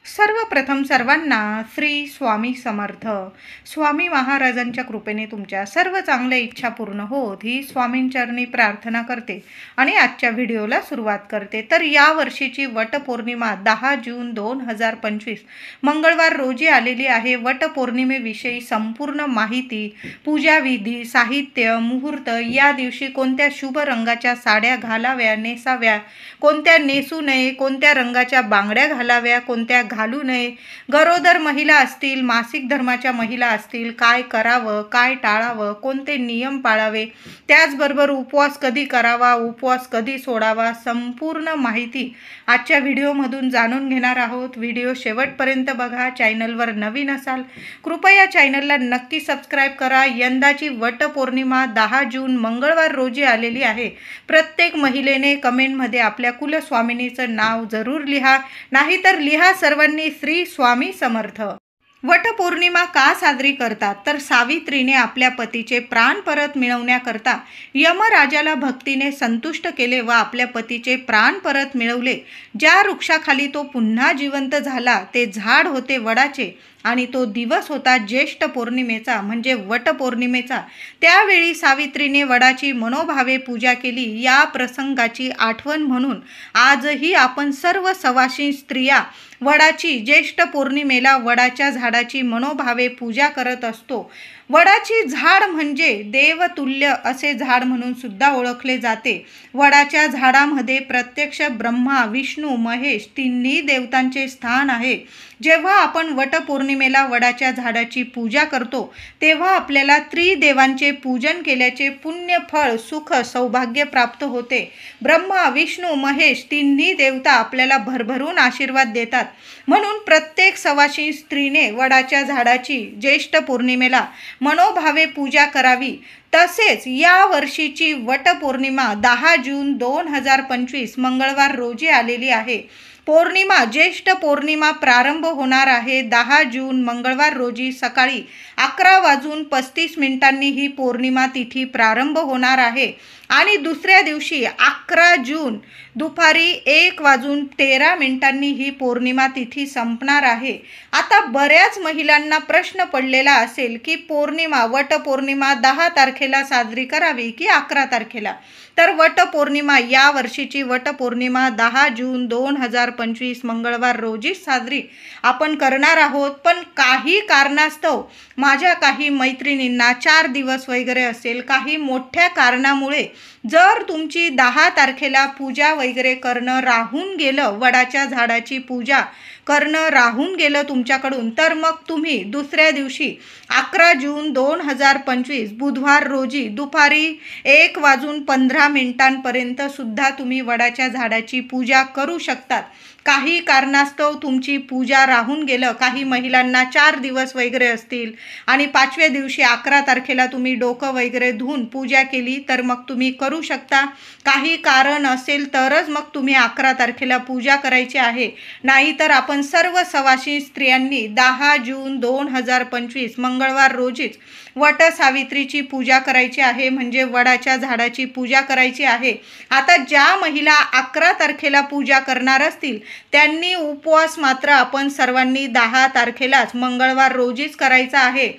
सर्वप्रथम सर्वांना श्री स्वामी समर्थ. स्वामी महाराजांच्या कृपेने तुमच्या सर्व चांगल्या इच्छा पूर्ण होत ही स्वामींचरणी प्रार्थना करते आणि आजच्या व्हिडिओला सुरुवात करते. तर या वर्षीची वटपौर्णिमा 10 जून 2025 मंगळवार रोजी आलेली आहे. वटपौर्णिमेविषयी संपूर्ण माहिती, पूजाविधी, साहित्य, मुहूर्त, या दिवशी कोणत्या शुभ रंगाच्या साड्या घालाव्या नेसाव्या, कोणत्या नेसू नये, कोणत्या रंगाच्या बांगड्या घालाव्या, कोणत्या घालू नये, गरोदर महिला असतील, मासिक धर्माच्या महिला असतील, काय करावं, काय टाळावं, कोणते नियम पाळावे, त्याचबरोबर उपवास कधी करावा, उपवास कधी सोडावा, संपूर्ण माहिती आजच्या व्हिडिओमधून जाणून घेणार आहोत. व्हिडिओ शेवटपर्यंत बघा. चॅनलवर नवीन असाल कृपया चॅनलला नक्की सबस्क्राईब करा. यंदाची वटपौर्णिमा 10 जून मंगळवार रोजी आलेली आहे. प्रत्येक महिलेने कमेंटमध्ये आपल्या कुलस्वामिनीचं नाव जरूर लिहा, नाहीतर लिहा सर्वांनी श्री स्वामी समर्थ. वटपौर्णिमा का साजरी करतात? तर सावित्रीने आपल्या पतीचे प्राण परत मिळवण्याकरता यमराजाला भक्तीने संतुष्ट केले व आपल्या पतीचे प्राण परत मिळवले. ज्या वृक्षाखाली तो पुन्हा जिवंत झाला ते झाड होते वडाचे आणि तो दिवस होता ज्येष्ठ पौर्णिमेचा म्हणजे वटपौर्णिमेचा. त्यावेळी सावित्रीने वडाची मनोभावे पूजा केली. या प्रसंगाची आठवण म्हणून आजही आपण सर्व सवाशीण स्त्रिया वडाची ज्येष्ठ पौर्णिमेला वडाच्या झाडाची मनोभावे पूजा करत असतो. वडाची झाड म्हणजे देवतुल्य असे झाड म्हणून सुद्धा ओळखले जाते. वडाच्या झाडामध्ये प्रत्यक्ष ब्रह्मा, विष्णू, महेश तिन्ही देवतांचे स्थान आहे. जेव्हा आपण वटपौर्णिमेला वडाच्या झाडाची पूजा करतो तेव्हा आपल्याला त्रिदेवांचे पूजन केल्याचे पुण्य फळ, सुख, सौभाग्य प्राप्त होते. ब्रह्मा, विष्णू, महेश तिन्ही देवता आपल्याला भरभरून आशीर्वाद देतात. म्हणून प्रत्येक सवाशीण स्त्रीने वडाच्या झाडाची ज्येष्ठ पौर्णिमेला मनोभावे पूजा करावी. तसेच या वर्षीची वटपौर्णिमा 10 जून 2025 मंगळवार रोजी आलेली आहे. पौर्णिमा ज्येष्ठ पौर्णिमा प्रारंभ होणार आहे 10 जून मंगळवार रोजी सकाळी 11:35 ही पौर्णिमा तिथी प्रारंभ होणार आहे आणि दुसऱ्या दिवशी 11 जून दुपारी 1:13 ही पौर्णिमा तिथी संपणार आहे. आता बऱ्याच महिलांना प्रश्न पडलेला असेल की वटपौर्णिमा 10 तारखेला साजरी करावी की 11 तारखेला. तर वटपौर्णिमा या वर्षीची वटपौर्णिमा 10 जून 2025 मंगळवार रोजी साजरी आपण करणार आहोत. पण काही कारणास्तव माझ्या काही मैत्रिणींना 4 दिवस वगैरे असेल, काही मोठ्या कारणामुळे जर तुमची 10 तारखेला पूजा वगैरे करणं राहून गेलं, वडाच्या झाडाची पूजा करणं राहून गेलं तुमच्याकडून, तर मग तुम्ही दुसऱ्या दिवशी 11 जून 2025 बुधवार रोजी दुपारी 1:15 सुद्धा तुम्ही वडाच्या झाडाची पूजा करू शकतात. काही कारणास्तव तुमची पूजा राहून गेलं, काही महिलांना 4 दिवस वगैरे असतील आणि 5व्या दिवशी 11 तारखेला तुम्ही डोकं वगैरे धुवून पूजा केली तर मग तुम्ही करू शकता. काही कारण असेल तरच मग तुम्ही 11 तारखेला पूजा करायची आहे. नाहीतर आपण सर्व सवाशीण स्त्रियांनी 10 जून 2025 मंगळवार रोजीच वट सावित्रीची पूजा करायची आहे, म्हणजे वडाच्या झाडाची पूजा करायची आहे. आता ज्या महिला 11 तारखेला पूजा करणार असतील त्यांनी उपवास मात्र आपण सर्वांनी 10 तारखेलाच मंगळवार रोजीच करायचा आहे.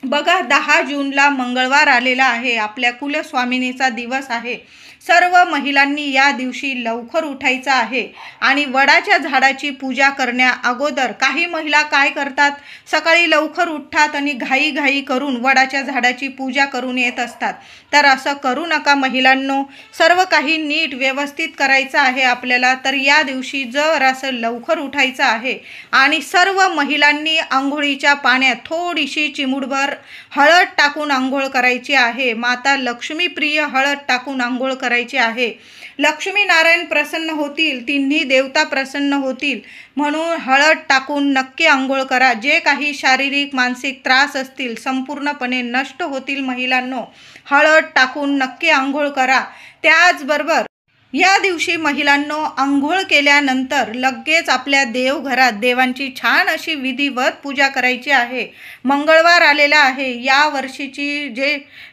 बघा, 10 जूनला मंगळवार आलेला आहे, आपल्या कुलस्वामिनीचा दिवस आहे. सर्व महिलांनी या दिवशी लवकर उठायचं आहे आणि वडाच्या झाडाची पूजा करण्या अगोदर काही महिला काय करतात, सकाळी लवकर उठतात आणि घाई करून वडाच्या झाडाची पूजा करून येत असतात. तर असं करू नका महिलांनो. सर्व काही नीट व्यवस्थित करायचं आहे आपल्याला. तर या दिवशी जर असं लवकर उठायचं आहे आणि सर्व महिलांनी आंघोळीच्या पाण्यात थोडीशी चिमूटभर हळद टाकून आंघोळ करायची आहे. माता लक्ष्मी प्रिय हळद टाकून आंघोळ करायची आहे. लक्ष्मी नारायण प्रसन्न होतील, तिन्ही देवता प्रसन्न होतील म्हणून हळद टाकून नक्की आंघोळ करा. जे काही शारीरिक मानसिक त्रास असतील संपूर्णपणे नष्ट होतील महिलांनो. हळद टाकून नक्की आंघोळ करा. त्याचबरोबर या दिवशी महिलांनो अंघोळ केल्यानंतर लगेच आपल्या देवघरात देवांची छान अशी विधिवत पूजा करायची आहे. मंगळवार आलेला आहे. या वर्षीची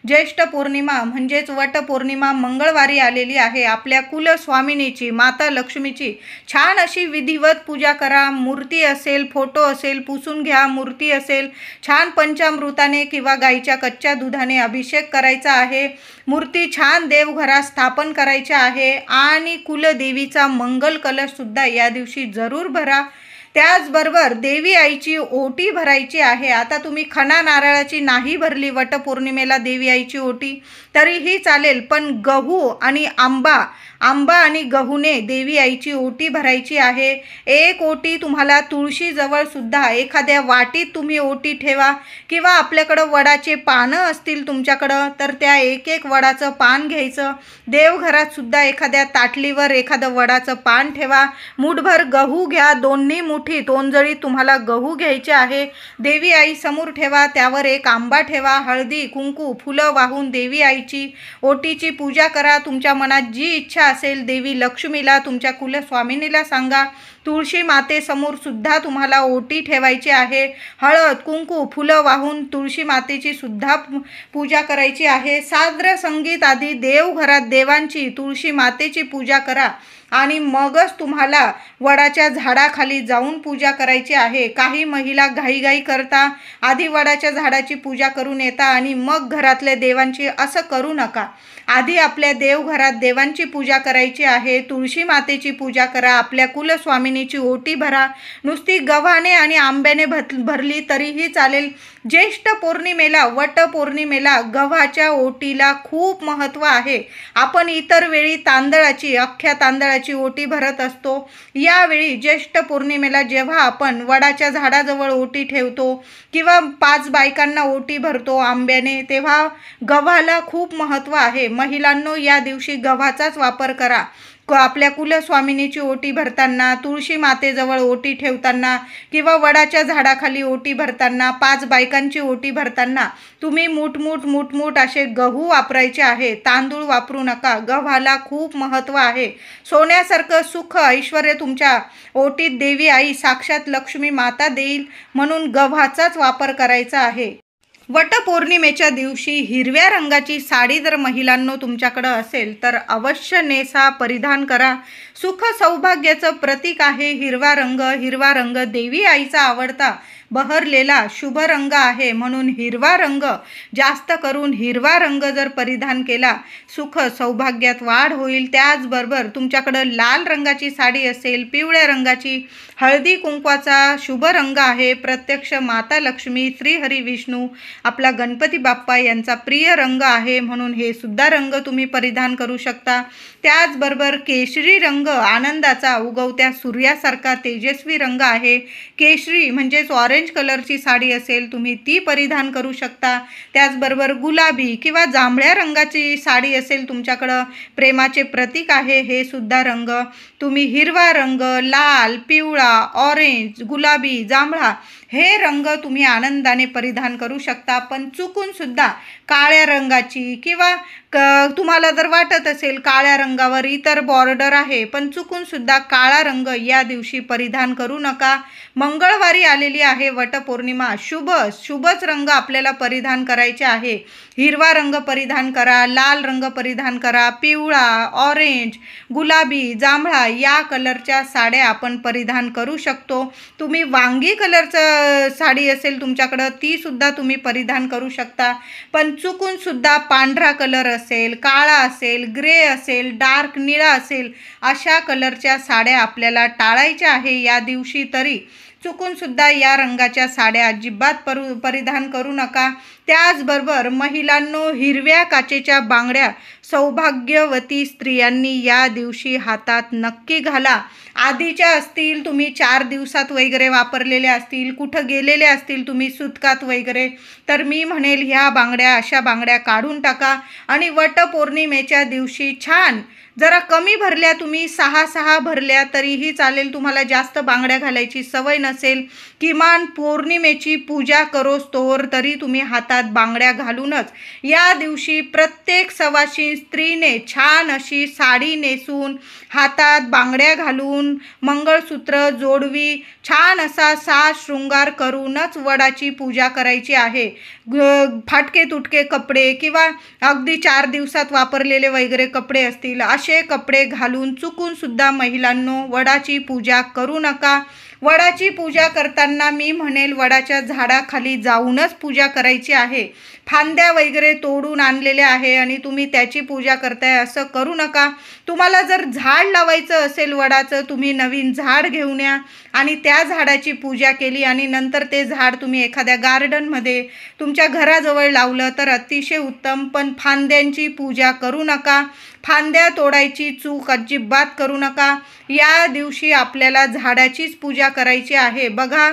ज्येष्ठ पौर्णिमा म्हणजेच वटपौर्णिमा मंगळवारी आलेली आहे. आपल्या कुलस्वामिनीची माता लक्ष्मीची छान अशी विधिवत पूजा करा. मूर्ती असेल, फोटो असेल पुसून घ्या. मूर्ती असेल छान पंचामृताने किंवा गाईच्या कच्च्या दुधाने अभिषेक करायचा आहे. मूर्ती छान देवघरात स्थापन करायची आहे आणि कुलदेवीचा मंगल कलश सुद्धा या दिवशी जरूर भरा. त्याचबरोबर देवी आईची ओटी भरायची आहे. आता तुम्ही खणा नारळाची नाही भरली वटपौर्णिमेला देवी आईची ओटी तरीही चालेल, पण गहू आणि आंबा आणि गहूने देवी आईची ओटी भरायची आहे. एक ओटी तुम्हाला तुळशीजवळ सुद्धा एखाद्या वाटीत तुम्ही ओटी ठेवा किंवा आपल्याकडं वडाचे पानं असतील तुमच्याकडं तर त्या एक वडाचं पान घ्यायचं. देवघरात सुद्धा एखाद्या ताटलीवर एखादं वडाचं पान ठेवा. मूठभर गहू घ्या. दोन्ही मुठीत ओंजळीत तुम्हाला गहू घ्यायचे आहे. देवी आई समोर ठेवा. त्यावर एक आंबा ठेवा. हळदी कुंकू फुलं वाहून देवी आईची ओटीची पूजा करा. तुमच्या मनात जी इच्छा असेल देवी लक्ष्मीला तुमच्या कुलस्वामिनीला सांगा. तुळशी मातेसमोर सुद्धा तुम्हाला ओटी ठेवायची आहे. हळद कुंकू फुलं वाहून तुळशी मातेची सुद्धा पूजा करायची आहे. साद्र संगीत आधी देवघरात देवांची तुळशी मातेची पूजा करा आणि मगच तुम्हाला वडाच्या झाडाखाली जाऊन पूजा करायची आहे. काही महिला घाईघाई करता आधी वडाच्या झाडाची पूजा करून येता आणि मग घरातल्या देवांची. असं करू नका. आधी आपल्या देवघरात देवांची पूजा करायची आहे. तुळशी मातेची पूजा करा. आपल्या कुलस्वामिनीची ओटी भरा. नुसती गव्हाने आणि आंब्याने भरली तरीही चालेल. ज्येष्ठ पौर्णिमेला वटपौर्णिमेला गव्हाच्या ओटीला खूप महत्त्व आहे. आपण इतर वेळी तांदळाची अख्ख्या तांदळाची ओटी भरत असतो. यावेळी ज्येष्ठ पौर्णिमेला जेव्हा आपण वडाच्या झाडाजवळ ओटी ठेवतो किंवा 5 बायकांना ओटी भरतो आंब्याने, तेव्हा गव्हाला खूप महत्त्व आहे. महिलांनो या दिवशी गव्हाचाच वापर करा. आपल्या कुलस्वामिनीची ओटी भरताना, तुळशी मातेजवळ ओटी ठेवताना किंवा वडाच्या झाडाखाली ओटी भरताना, 5 बायकांची ओटी भरताना तुम्ही मूठ असे गहू वापरायचे आहे. तांदूळ वापरू नका. गव्हाला खूप महत्त्व आहे. सोन्यासारखं सुख ऐश्वर्य तुमच्या ओटीत देवी आई साक्षात लक्ष्मी माता देईल, म्हणून गव्हाचाच वापर करायचा आहे. वटपौर्णिमेच्या दिवशी हिरव्या रंगाची साडी जर महिलांनो तुमच्याकडं असेल तर अवश्य नेसा, परिधान करा. सुख सौभाग्याचं प्रतीक आहे हिरवा रंग. हिरवा रंग देवी आईचा आवडता बहरलेला शुभ रंग आहे, म्हणून हिरवा रंग जास्त करून हिरवा रंग जर परिधान केला सुख सौभाग्यात वाढ होईल. त्याचबरोबर तुमच्याकडं लाल रंगाची साडी असेल, पिवळ्या रंगाची, हळदी कुंकवाचा शुभ रंग आहे. प्रत्यक्ष माता लक्ष्मी, श्रीहरी विष्णू, आपला गणपती बाप्पा यांचा प्रिय रंग आहे, म्हणून हे सुद्धा रंग तुम्ही परिधान करू शकता. त्याचबरोबर केशरी रंग आनंदाचा, उगवत्या सूर्यासारखा तेजस्वी रंग आहे. केशरी म्हणजेच ऑरेंज कलरची साडी असेल तुम्ही ती परिधान करू शकता. त्याचबरोबर गुलाबी किंवा जांभळ्या रंगाची साडी असेल तुमच्याकडं, प्रेमाचे प्रतीक आहे हे सुद्धा रंग. तुम्ही हिरवा रंग, लाल, पिवळा, ऑरेंज, गुलाबी, जांभळा हे रंग तुम्ही आनंदाने परिधान करू शकता. पण चुकून सुद्धा काळ्या रंगाची किंवा तुम्हाला जर वाटत असेल काळ्या रंगावर इतर बॉर्डर आहे, पण चुकून सुद्धा काळा रंग या दिवशी परिधान करू नका. मंगळवारी आलेली आहे वटपौर्णिमा. शुभच रंग आपल्याला परिधान करायचे आहे. हिरवा रंग परिधान करा, लाल रंग परिधान करा, पिवळा, ऑरेंज, गुलाबी, जांभळा या कलरच्या साड्या आपण परिधान करू शकतो. तुम्ही वांगी कलरचं साडी असेल तुमच्याकडं ती सुद्धा तुम्ही परिधान करू शकता. पण चुकून सुद्धा पांढरा कलर असेल, काळा असेल, ग्रे असेल, डार्क निळा असेल अशा कलरच्या साड्या आपल्याला टाळायच्या आहे या दिवशी. तरी चुकून सुद्धा या रंगाच्या साड्या अजिबात परिधान करू नका. त्याचबरोबर महिलांनो हिरव्या काचेच्या बांगड्या सौभाग्यवती स्त्रियांनी या दिवशी हातात नक्की घाला. आधीच्या असतील, तुम्ही 4 दिवसात वगैरे वापरलेल्या असतील, कुठं गेलेले असतील तुम्ही सुतकात वगैरे, तर मी म्हणेल ह्या बांगड्या अशा बांगड्या काढून टाका आणि वटपौर्णिमेच्या दिवशी छान जरा कमी भरल्या, तुम्ही 6 भरल्या तरीही चालेल, तुम्हाला जास्त बांगड्या घालायची सवय नसेल, किमान पौर्णिमेची पूजा करोस्तोवर तरी तुम्ही हातात बांगड्या घालूनच या दिवशी प्रत्येक सवाशीण स्त्रीने छान अशी साडी नेसून, हातात बांगड्या घालून, मंगळसूत्र, जोडवी, छान असा साज शृंगार करूनच वडाची पूजा करायची आहे. फाटके तुटके कपडे किंवा अगदी 4 दिवसात वापरलेले वगैरे कपडे असतील, असे कपडे घालून चुकून सुद्धा महिलांनो वडाची पूजा करू नका. वडाची पूजा करताना मी म्हणेल वडाच्या झाडाखाली जाऊनच पूजा करायची आहे. फांद्या वगैरे तोडून आणलेल्या आहे आणि तुम्ही त्याची पूजा करताय असं करू नका. तुम्हाला जर झाड लावायचं असेल वडाचं, तुम्ही नवीन झाड घेऊन या आणि त्या झाडाची पूजा केली आणि नंतर ते झाड तुम्ही एखाद्या गार्डनमध्ये तुमच्या घराजवळ लावलं तर अतिशय उत्तम. पण फांद्यांची पूजा करू नका. फांद्या तोडायची चूक अजिबात करू नका. या दिवशी आपल्याला झाडाचीच पूजा करायची आहे. बघा,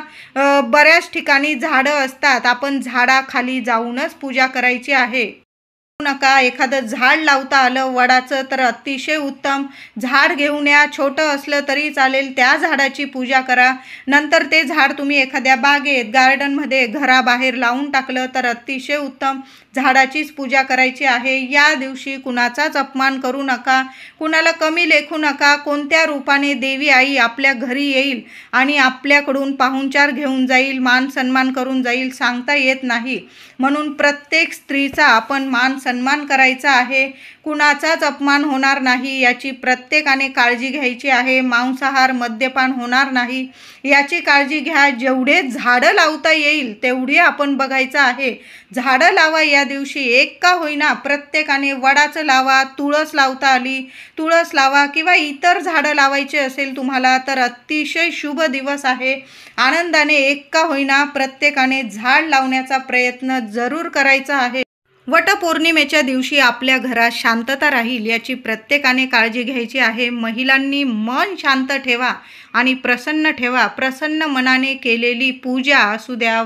बऱ्याच ठिकाणी झाडं असतात, आपण झाडाखाली जाऊनच पूजा करायची आहे. नका. एखादं झाड लावता आलं वडाचं तर अतिशय उत्तम. झाड घेऊन या, छोटं असलं तरी चालेल, त्या झाडाची पूजा करा. नंतर ते झाड तुम्ही एखाद्या बागेत, गार्डनमध्ये, घराबाहेर लावून टाकलं तर अतिशय उत्तम. झाडाचीच पूजा करायची आहे. या दिवशी कुणाचाच अपमान करू नका, कुणाला कमी लेखू नका. कोणत्या रूपाने देवी आई आपल्या घरी येईल आणि आपल्याकडून पाहुणचार घेऊन जाईल, मान सन्मान करून जाईल, सांगता येत नाही. म्हणून प्रत्येक स्त्रीचा आपण मान सन्मान करायचा आहे. कुणाचाच अपमान होणार नाही याची प्रत्येकाने काळजी घ्यायची आहे. मांसाहार, मद्यपान होणार नाही याची काळजी घ्या. जेवढे झाडं लावता येईल तेवढे आपण बघायचं आहे. झाडं लावा या दिवशी, एक का होईना प्रत्येकाने. वडाचं लावा, तुळस लावता आली तुळस लावा किंवा इतर झाडं लावायचे असेल तुम्हाला तर अतिशय शुभ दिवस आहे. आनंदाने एक का होईना प्रत्येकाने झाड लावण्याचा प्रयत्न जरूर करायचा आहे. वटपौर्णिमेच्या दिवशी आपल्या घरात शांतता राहील याची प्रत्येकाने काळजी घ्यायची आहे. महिलांनी मन शांत ठेवा आणि प्रसन्न ठेवा. प्रसन्न मनाने केलेली पूजा असू द्या,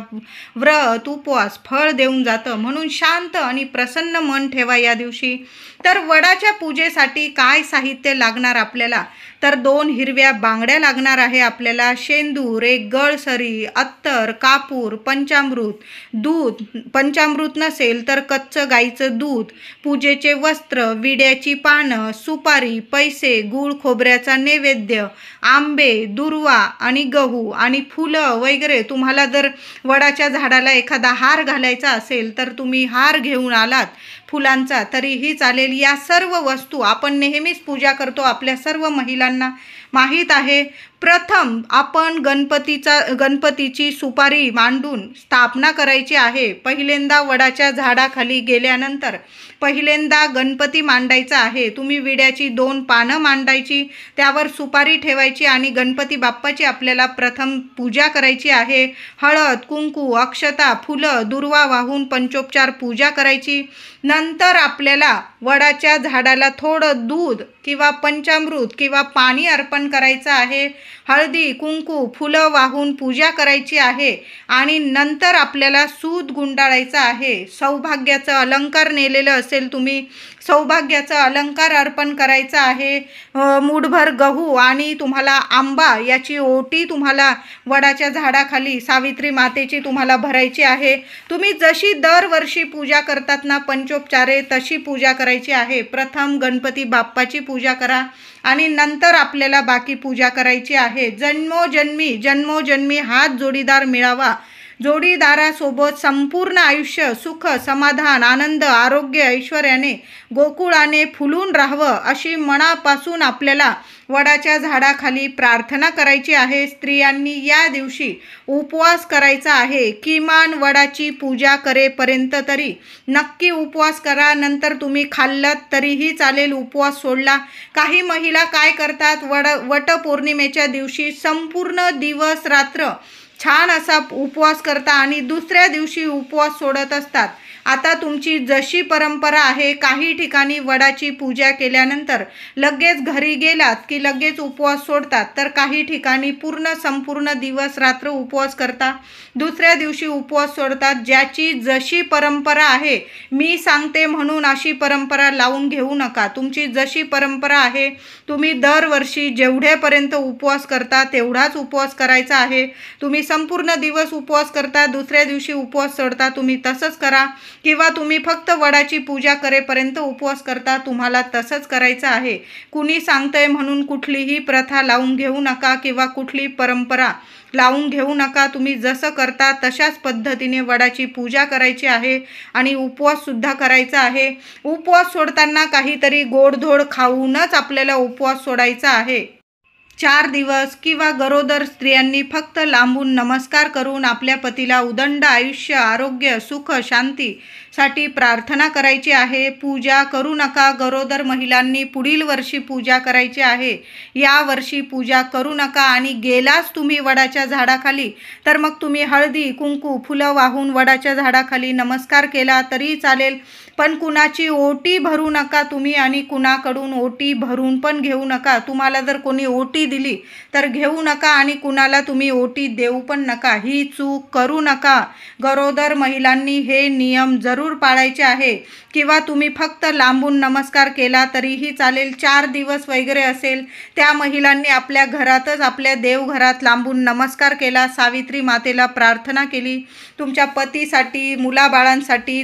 व्रत, उपवास फळ देऊन जातं. म्हणून शांत आणि प्रसन्न मन ठेवा या दिवशी. तर वडाच्या पूजेसाठी काय साहित्य लागणार आपल्याला, तर 2 हिरव्या बांगड्या लागणार आहे आपल्याला, शेंदूर, एक गळसरी, अत्तर, कापूर, पंचामृत, दूध, पंचामृत नसेल तर कच्चं गाईचं दूध, पूजेचे वस्त्र, विड्याची पानं, सुपारी, पैसे, गूळ खोबऱ्याचा नैवेद्य, आंबे, दुर्वा आणि गहू आणि फुलं वगैरे. तुम्हाला जर वडाच्या झाडाला एखादा हार घालायचा असेल तर तुम्ही हार घेऊन आलात फुलांचा तरीही चालेल. या सर्व वस्तू आपण नेहमीच पूजा करतो, आपल्या सर्व महिलांना माहीत आहे. प्रथम आपण गणपतीची सुपारी मांडून स्थापना करायची आहे. पहिल्यांदा वडाच्या झाडाखाली गेल्यानंतर पहिल्यांदा गणपती मांडायचा आहे. तुम्ही विड्याची 2 पानं मांडायची, त्यावर सुपारी ठेवायची आणि गणपती बाप्पाची आपल्याला प्रथम पूजा करायची आहे. हळद, कुंकू, अक्षता, फुलं, दुर्वा वाहून पंचोपचार पूजा करायची. नंतर आपल्याला वडाच्या झाडाला थोडं दूध किंवा पंचामृत किंवा पाणी अर्पण करायचं आहे. हळदी, कुंकू, फुलं वाहून पूजा करायची आहे आणि नंतर आपल्याला सूत गुंडाळायचा आहे. सौभाग्याचं अलंकार नेलेलं असेल तुम्ही, सौभाग्याचा अलंकार अर्पण करायचा आहे. मूठभर गहू आणि तुम्हाला आंबा याची ओटी तुम्हाला वडाच्या झाडाखाली सावित्री मातेची तुम्हाला भरायची आहे. तुम्ही जशी दरवर्षी पूजा करतात ना पंचोपचारे, तशी पूजा करायची आहे. प्रथम गणपती बाप्पाची पूजा करा आणि नंतर आपल्याला बाकी पूजा करायची आहे. जन्मोजन्मी हाच जोडीदार मिळावा. जोडीदारासोबत संपूर्ण आयुष्य सुख, समाधान, आनंद, आरोग्य, ऐश्वर्याने, गोकुळाने फुलून राहावं अशी मनापासून आपल्याला वडाच्या झाडाखाली प्रार्थना करायची आहे. स्त्रियांनी या दिवशी उपवास करायचा आहे. किमान वडाची पूजा करेपर्यंत तरी नक्की उपवास करा. नंतर तुम्ही खाल्लात तरीही चालेल, उपवास सोडला. काही महिला काय करतात, वटपौर्णिमेच्या दिवशी संपूर्ण दिवस रात्र छान असा उपवास करता आणि दुसऱ्या दिवशी उपवास सोडत असतात. आता तुमची जशी परंपरा आहे, काही ठिकाणी वडाची पूजा केल्यानंतर लगेच घरी गेलात की लगेच उपवास सोडतात, तर काही ठिकाणी संपूर्ण दिवस रात्र उपवास करता, दुसऱ्या दिवशी उपवास सोडतात. ज्याची जशी परंपरा आहे, मी सांगते म्हणून अशी परंपरा लावून घेऊ नका. तुमची जशी परंपरा आहे, तुम्ही दरवर्षी जेवढ्यापर्यंत उपवास करता तेवढाच उपवास करायचा आहे. तुम्ही संपूर्ण दिवस उपवास करता, दुसऱ्या दिवशी उपवास सोडता, तुम्ही तसंच करा. किंवा तुम्ही फक्त वडाची पूजा करेपर्यंत उपवास करता, तुम्हाला तसंच करायचं आहे. कुणी सांगतंय म्हणून कुठलीही प्रथा लावून घेऊ नका किंवा कुठली परंपरा लावून घेऊ नका. तुम्ही जसं करता तशाच पद्धतीने वडाची पूजा करायची आहे आणि उपवाससुद्धा करायचा आहे. उपवास सोडताना काहीतरी गोडधोड खाऊनच आपल्याला उपवास सोडायचा आहे. 4 दिवस किंवा गरोदर स्त्रियांनी फक्त लांबून नमस्कार करून आपल्या पतीला उदंड आयुष्य, आरोग्य, सुख, शांतीसाठी प्रार्थना करायची आहे. पूजा करू नका. गरोदर महिलांनी पुढील वर्षी पूजा करायची आहे. या वर्षी पूजा करू नका. आणि गेलाच तुम्ही वडाच्या झाडाखाली, तर मग तुम्ही हळदी, कुंकू, फुलं वाहून वडाच्या झाडाखाली नमस्कार केला तरी चालेल, पण कुणाची ओटी भरू नका तुम्ही आणि कुणाकडून ओटी भरून पण घेऊ नका. तुम्हाला जर कोणी ओटी दिली तर घेऊ नका आणि कुणाला तुम्ही ओटी देऊ पण नका. ही चूक करू नका. गरोदर महिलांनी हे नियम जरूर पाळायचे आहे. किंवा तुम्ही फक्त लांबून नमस्कार केला तरीही चालेल. 4 दिवस वगैरे असेल, त्या महिलांनी आपल्या घरातच, आपल्या देवघरात लांबून नमस्कार केला, सावित्री मातेला प्रार्थना केली, तुमच्या पतीसाठी, मुलाबाळांसाठी,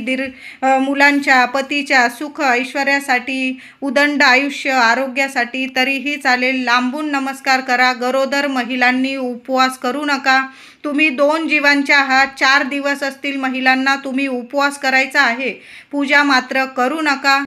मुलांच्या, पतीच्या सुख ऐश्वर्यासाठी, उदंड आयुष्य, आरोग्यासाठी तरीही चालेल. लांबून नमस्कार करा. गरोदर महिलांनी उपवास करू नका. तुम्ही 2 जीवांच्या आहात. 4 दिवस असतील महिलांना, तुम्ही उपवास करायचा आहे. पूजा मात्र करू नका.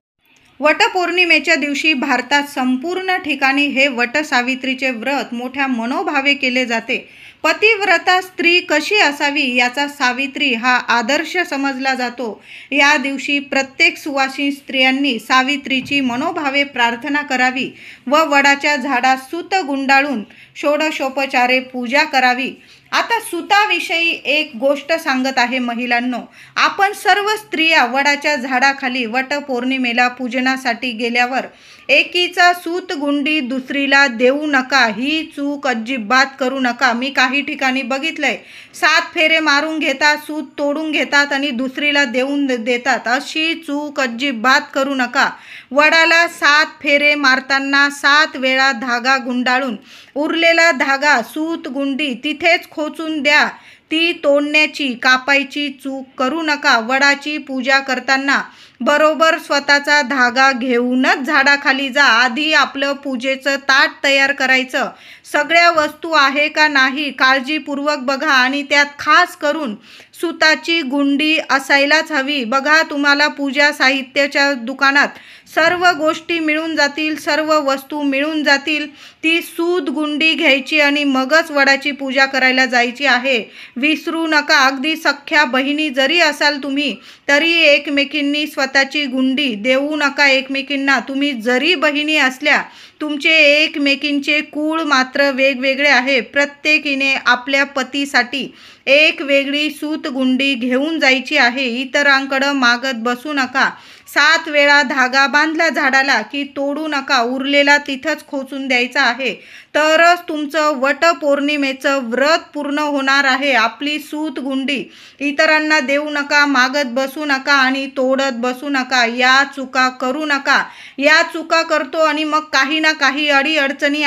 वटपौर्णिमेच्या दिवशी भारतात संपूर्ण ठिकाणी हे वटसावित्रीचे व्रत मोठ्या मनोभावे केले जाते. पतिव्रता स्त्री कशी असावी याचा सावित्री हा आदर्श समजला जातो. या दिवशी प्रत्येक सुवासिनी स्त्रियांनी सावित्रीची मनोभावे प्रार्थना करावी व वडाच्या झाडात सूत गुंडाळून षोडशोपचारे पूजा करावी. आता सुताविषयी एक गोष्ट सांगत आहे महिलांनो. आपण सर्व स्त्रिया वडाच्या झाडाखाली वटपौर्णिमेला पूजनासाठी गेल्यावर एकीचा सूत गुंडी दुसरीला देऊ नका. ही चूक अजिबात करू नका. मी काही ठिकाणी बघितलंय, 7 फेरे मारून घेतात, सूत तोडून घेतात आणि दुसरीला देऊन देतात. अशी चूक अजिबात करू नका. वडाला 7 फेरे मारताना 7 वेळा धागा गुंडाळून उरलेला धागा, सूत गुंडी तिथेच खोचून द्या. ती तोडण्याची, कापायची चूक करू नका. वडाची पूजा करताना बरोबर स्वतःचा धागा घेऊनच झाडाखाली जा. आधी आपलं पूजेचं ताट तयार करायचं. सगळ्या वस्तू आहे का नाही काळजीपूर्वक बघा आणि त्यात खास करून सुताची गुंडी असायलाच हवी. बघा, तुम्हाला पूजा साहित्याच्या दुकानात सर्व गोष्टी मिळून जातील, सर्व वस्तू मिळून जातील. ती सूत गुंडी घ्यायची आणि मगच वडाची पूजा करायला जायची आहे. विसरू नका. अगदी सख्या बहिणी जरी असाल तुम्ही, तरी एकमेकींनी स्वतःची गुंडी देऊ नका एकमेकींना. तुम्ही जरी बहिणी असल्या, तुमचे एकमेकींचे कुळ मात्र वेगवेगळे आहे. प्रत्येकीने आपल्या पतीसाठी एक वेगळी सूतगुंडी घेऊन जायची आहे. इतरांकडं मागत बसू नका. 7 वेळा धागा बांधला झाडाला की तोडू नका. उरलेला तिथंच खोचून द्यायचा आहे. तरच तुमचं वटपौर्णिमेचं व्रत पूर्ण होणार आहे. आपली सूतगुंडी इतरांना देऊ नका, मागत बसू नका आणि तोडत बसू नका. या चुका करू नका. या चुका करतो आणि मग काही ना काही अडीअडचणी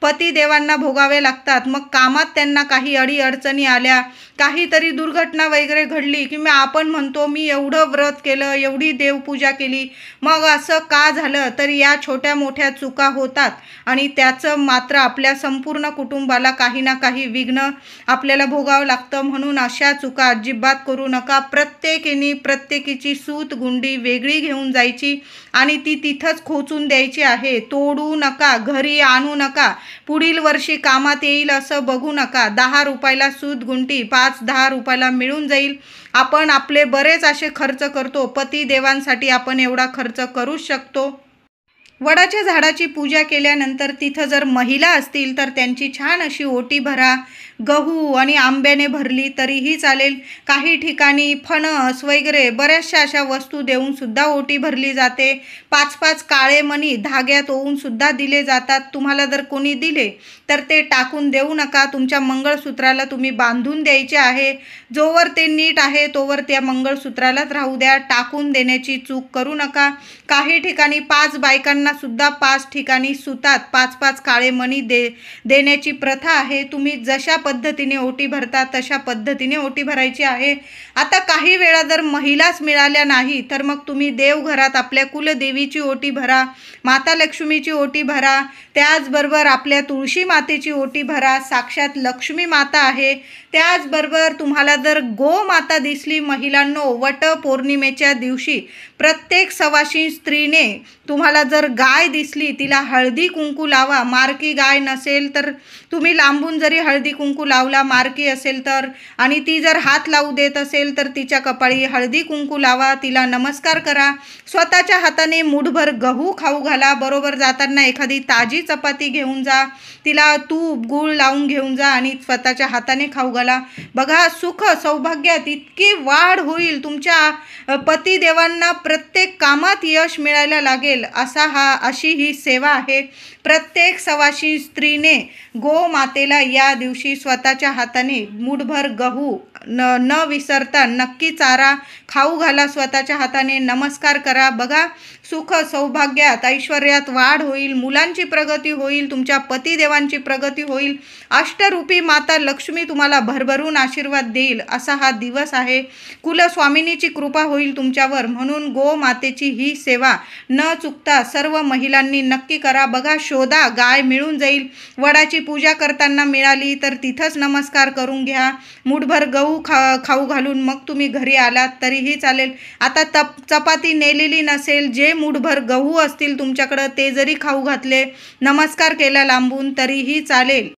पतिदेवांना भोगाव्या लागतात. मग कामात त्यांना काही अडीअडचणी आल्या, काहीतरी दुर्घटना वगैरे घडली की आपण म्हणतो मी एवढं व्रत केलं, एवढी देवपूजा केली, मग असं का झालं. तर या छोट्या मोठ्या चुका होतात आणि त्याचं मात्र आपल्या संपूर्ण कुटुंबाला काही ना काही विघ्न आपल्याला भोगावं लागतं. म्हणून अशा चुका अजिबात करू नका. प्रत्येकीने प्रत्येकीची सूतगुंडी वेगळी घेऊन जायची आणि ती तिथंच खोचून द्यायची आहे. तोडू नका, घरी आणू नका. पुढील वर्षी कामात येईल असं बघू नका. 10 रुपयाला सूतगुंडी 5-10 रुपयाला मिळून जाईल. आपण आपले बरेच असे खर्च करतो. पतिदेवांसाठी आपण एवढा खर्च करू शकतो. वडाच्या झाडाची पूजा केल्यानंतर तिथं जर महिला असतील तर त्यांची छान अशी ओटी भरा. गहू आणि आंब्याने भरली तरीही चालेल. काही ठिकाणी फणस वगैरे बऱ्याचशा अशा वस्तू देऊन सुद्धा ओटी भरली जाते. 5-5 काळे मणी धाग्यात ओवून सुद्धा दिले जातात. तुम्हाला जर कोणी दिले तर ते टाकून देऊ नका. तुमच्या मंगळसूत्राला तुम्ही बांधून द्यायचे आहे. जोवर ते नीट आहे तोवर त्या मंगळसूत्रालाच राहू द्या. टाकून देण्याची चूक करू नका. काही ठिकाणी 5 बायकांना सुद्धा 5 ठिकाणी सुतात 5-5 काळे मणी देण्याची प्रथा आहे. तुम्ही जशा पद्धतीने ओटी भरता तशा पद्धतीने ओटी भरायची आहे. आता काही वेळा जर महिलाच मिळाल्या नाही तर मग तुम्ही देवघरात आपल्या कुलदेवीची ओटी भरा, माता लक्ष्मीची ओटी भरा, त्याचबरोबर आपल्या तुळशी मातेची ओटी भरा. साक्षात लक्ष्मी माता आहे. त्याचबरोबर तुम्हाला जर गोमाता दिसली महिलांनो, वट पौर्णिमेच्या दिवशी प्रत्येक सवाशी स्त्रीने तुम्हाला जर गाय दिसली तिला हळदी कुंकू लावा. मारकी गाय नसेल तर तुम्ही लांबून जरी हळदी कुंकू लावला, मारकी असेल तर, आणि ती जर हात लावू देत असेल तर तिच्या कपाळी हळदी कुंकू लावा, तिला नमस्कार करा. स्वतःच्या हाताने मुठभर गहू खाऊ घाला. बरोबर जाताना एखादी ताजी चपाती घेऊन जा, तिला तूप गूळ लावून घेऊन जा आणि स्वतःच्या हाताने खाऊ घाला. बघा, सुख सौभाग्यात इतकी वाढ होईल. तुमच्या पतिदेवांना प्रत्येक कामात यश मिळायला लागेल अशी ही सेवा आहे. प्रत्येक सवाशी स्त्रीने गोमातेला या दिवशी स्वतःच्या हाताने मुठभर गहू न विसरता नक्की चारा खाऊ घाला. स्वतःच्या हाताने नमस्कार करा. बघा, सुख सौभाग्यात ऐश्वर्यात वाढ होईल. मुलांची प्रगती होईल. तुमच्या पतिदेवांची प्रगती होईल. अष्टरूपी माता लक्ष्मी तुम्हाला भरभरून आशीर्वाद देईल असा हा दिवस आहे. कुलस्वामिनीची कृपा होईल तुमच्यावर. म्हणून गोमातेची ही सेवा न चुकता सर्व महिलांनी नक्की करा. बघा, शोधा, गाय मिळून जाईल. वडाची पूजा करताना मिळाली तर तिथंच नमस्कार करून घ्या. मुठभर गहू खाऊ घालून मग तुम्ही घरी आलात तरीही चालेल. आता चपाती नेलेली नसेल, जे मुठभर गहू असतील तुमच्याकडं ते जरी खाऊ घातले, नमस्कार केला लांबून तरीही चालेल.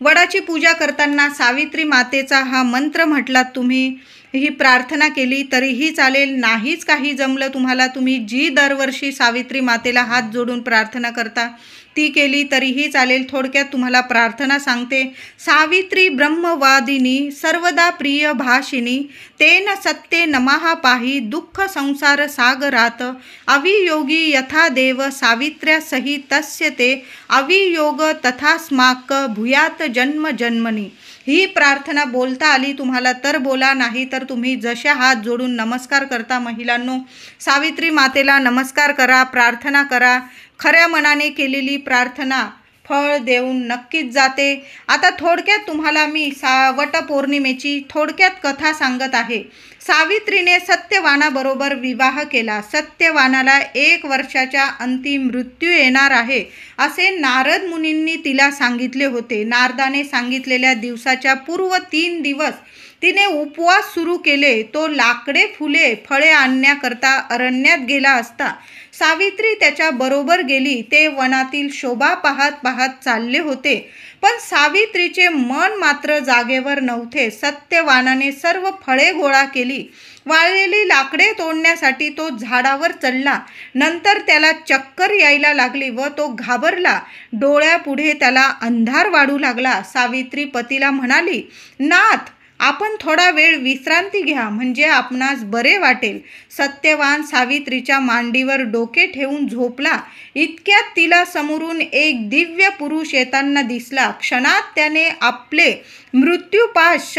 वडाची पूजा करताना सावित्री मातेचा हा मंत्र म्हटलात, तुम्ही ही प्रार्थना केली तरीही चालेल. नाहीच काही जमलं तुम्हाला, तुम्ही जी दरवर्षी सावित्री मातेला हात जोडून प्रार्थना करता ती केली तरीही चालेल. थोडक्यात तुम्हाला प्रार्थना सांगते. सावित्री ब्रह्मवादिनी सर्वदा प्रिय भाषिनी तेन सत्ते नमः पाही दुःख संसार सागरात अवियोगी यथा देव सावित्र्या सही तस्य ते अवियोग तथा स्माक भूयात जन्म जन्मनी. ही प्रार्थना बोलता आली तुम्हाला तर बोला, नाही तर तुम्ही जशा हात जोडून नमस्कार करता महिलांनो, सावित्री मातेला नमस्कार करा, प्रार्थना करा. खऱ्या मनाने केलेली प्रार्थना फळ देऊन नक्कीच जाते. आता थोडक्यात तुम्हाला मी वटपौर्णिमेची थोडक्यात कथा सांगत आहे. सावित्रीने सत्यवानाबरोबर विवाह केला. सत्यवानाला 1 वर्षाच्या अंती मृत्यू येणार आहे असे नारद मुनींनी तिला सांगितले होते. नारदाने सांगितलेल्या दिवसाच्या पूर्व 3 दिवस तिने उपवास सुरू केले. तो लाकडे, फुले, फळे आणण्याकरता अरण्यात गेला असता सावित्री त्याच्या बरोबर गेली. ते वनातील शोभा पाहत पाहत चालले होते, पण सावित्रीचे मन मात्र जागेवर नव्हते. सत्यवानाने सर्व फळे गोळा केली. वाळलेली लाकडे तोडण्यासाठी तो झाडावर चढला. नंतर त्याला चक्कर यायला लागली व तो घाबरला. डोळ्यापुढे त्याला अंधार वाढू लागला. सावित्री पतीला म्हणाली, नाथ, आपण थोडा वेळ विश्रांती घ्या, म्हणजे आपणास बरे वाटेल. सत्यवान सावित्रीच्या मांडीवर डोके ठेवून झोपला. इतक्यात तिला समोरून एक दिव्य पुरुष येताना दिसला. क्षणात त्याने आपले मृत्यूपाश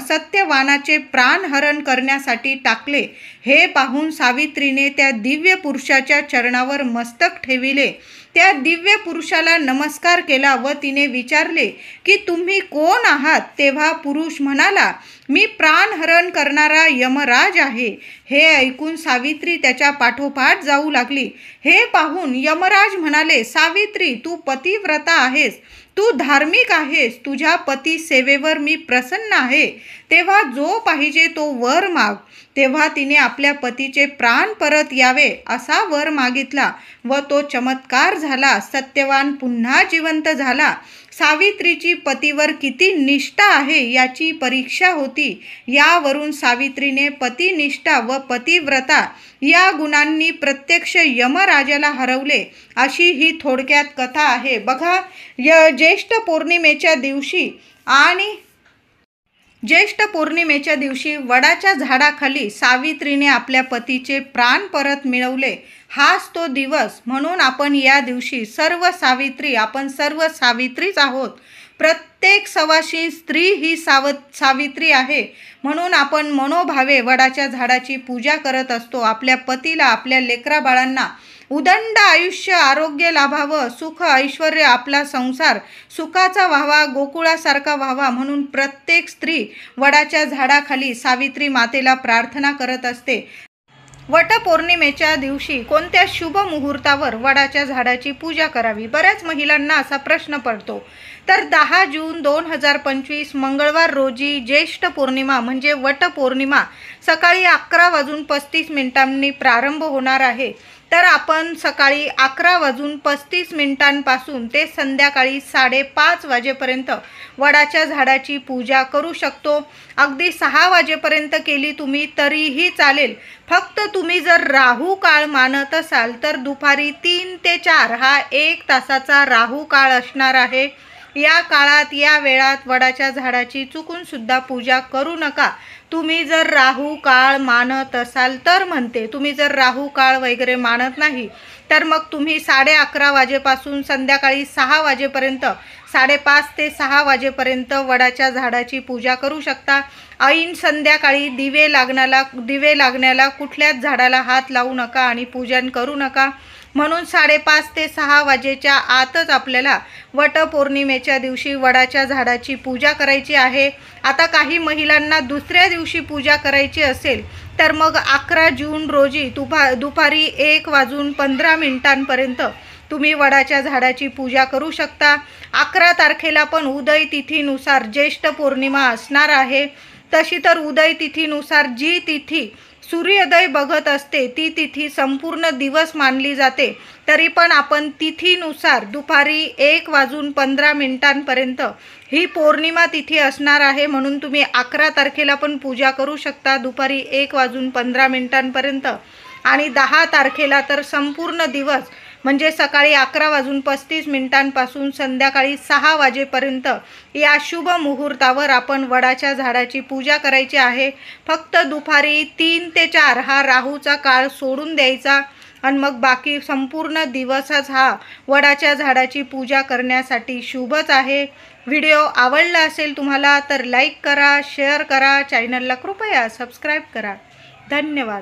सत्यवानाचे प्राणहरण करण्यासाठी टाकले. हे पाहून सावित्रीने त्या दिव्य पुरुषाच्या चरणावर मस्तक ठेविले. त्या दिव्य पुरुषाला नमस्कार केला व तिने विचारले की तुम्ही कोण आहात? तेव्हा पुरुष म्हणाला, मी प्राणहरण करणारा यमराज आहे. हे ऐकून सावित्री त्याच्या पाठोपाठ जाऊ लागली. हे पाहून यमराज म्हणाले, सावित्री, तू पतिव्रता आहेस, तू धार्मिक आहेस, तुझ्या पती सेवेवर मी प्रसन्न आहे. तेव्हा जो पाहिजे तो वर माग. तेव्हा तिने आपल्या पतीचे प्राण परत यावे असा वर मागितला व तो चमत्कार झाला. सत्यवान पुन्हा जिवंत झाला. सावित्रीची पतीवर किती निष्ठा आहे याची परीक्षा होती. यावरून सावित्रीने पतिनिष्ठा व पतिव्रता या गुणांनी प्रत्यक्ष यमराजाला हरवले, अशी ही थोडक्यात कथा आहे. बघा, ज्येष्ठ पौर्णिमेच्या दिवशी आणि ज्येष्ठ पौर्णिमेच्या दिवशी वडाच्या झाडाखाली सावित्रीने आपल्या पतीचे प्राण परत मिळवले, हाच तो दिवस. म्हणून आपण या दिवशी आपण सर्व सावित्रीच आहोत. प्रत्येक सवाशी स्त्री ही सावित्री आहे. म्हणून आपण मनोभावे वडाच्या झाडाची पूजा करत असतो. आपल्या पतीला, आपल्या लेकराबाळांना उदंड आयुष्य, आरोग्य लाभावं, सुख ऐश्वर्य, आपला संसार सुखाचा व्हावा, गोकुळासारखा व्हावा, म्हणून प्रत्येक स्त्री वडाच्या झाडाखाली सावित्री मातेला प्रार्थना करत असते. वटपौर्णिमेच्या दिवशी कोणत्या शुभ मुहूर्तावर वडाच्या झाडाची पूजा करावी? बऱ्याच महिलांना असा प्रश्न पडतो. तर 10 जून 2025 मंगळवार रोजी ज्येष्ठ पौर्णिमा म्हणजे वटपौर्णिमा सकाळी 11:35 प्रारंभ होणार आहे. तर आपण सकाळी 11:35 ते संध्याकाळी 5:30 वाजेपर्यंत वडाच्या झाडाची पूजा करू शकतो. अगदी 6 वाजेपर्यंत केली तुम्ही तरीही चालेल. फक्त तुम्ही जर राहू काळ मानत असाल तर दुपारी 3 ते 4 हा 1 तासाचा राहू काळ असणार आहे. या काळात, या वेळात वडाच्या झाडाची चुकून सुद्धा पूजा करू नका. तुम्ही जर राहू काळ मानत असाल तर म्हणते. तुम्ही जर राहू काळ वगैरे मानत नाही तर मग तुम्ही 11:30 वाजेपासून संध्याकाळी 6 वाजेपर्यंत, 5:30 ते 6 वाजेपर्यंत वडाच्या झाडाची पूजा करू शकता. ऐन संध्याकाळी दिवे लागण्याला कुठल्याच झाडाला हात लावू नका आणि पूजन करू नका. म्हणून 5:30 ते 6 वाजेच्या आतच आपल्याला वटपौर्णिमेच्या दिवशी वडाच्या झाडाची पूजा करायची आहे. आता काही महिलांना दुसऱ्या दिवशी पूजा करायची असेल तर मग 11 जून रोजी दुपारी 1:15 तुम्ही वडाच्या झाडाची पूजा करू शकता. 11 तारखेला पण उदय तिथीनुसार ज्येष्ठ पौर्णिमा असणार आहे. तशी तर उदय तिथीनुसार जी तिथी सूर्योदय बघत असते ती तिथी संपूर्ण दिवस मानली जाते. तरी पण आपण तिथीनुसार दुपारी 1:15 ही पौर्णिमा तिथी असणार आहे. म्हणून तुम्ही 11 तारखेला पण पूजा करू शकता दुपारी 1:15 आणि 10 तारखेला तर संपूर्ण दिवस म्हणजे सकाळी 11:35 संध्याकाळी 6 वाजेपर्यंत या शुभ मुहूर्तावर आपण वडाच्या झाडाची पूजा करायची आहे. फक्त दुपारी 3 ते 4 हा राहूचा काळ सोडून द्यायचा आणि मग बाकी संपूर्ण दिवसच हा वडाच्या झाडाची पूजा करण्यासाठी शुभच आहे. व्हिडिओ आवडला असेल तुम्हाला तर लाईक करा, शेअर करा, चॅनलला कृपया सबस्क्राईब करा. धन्यवाद.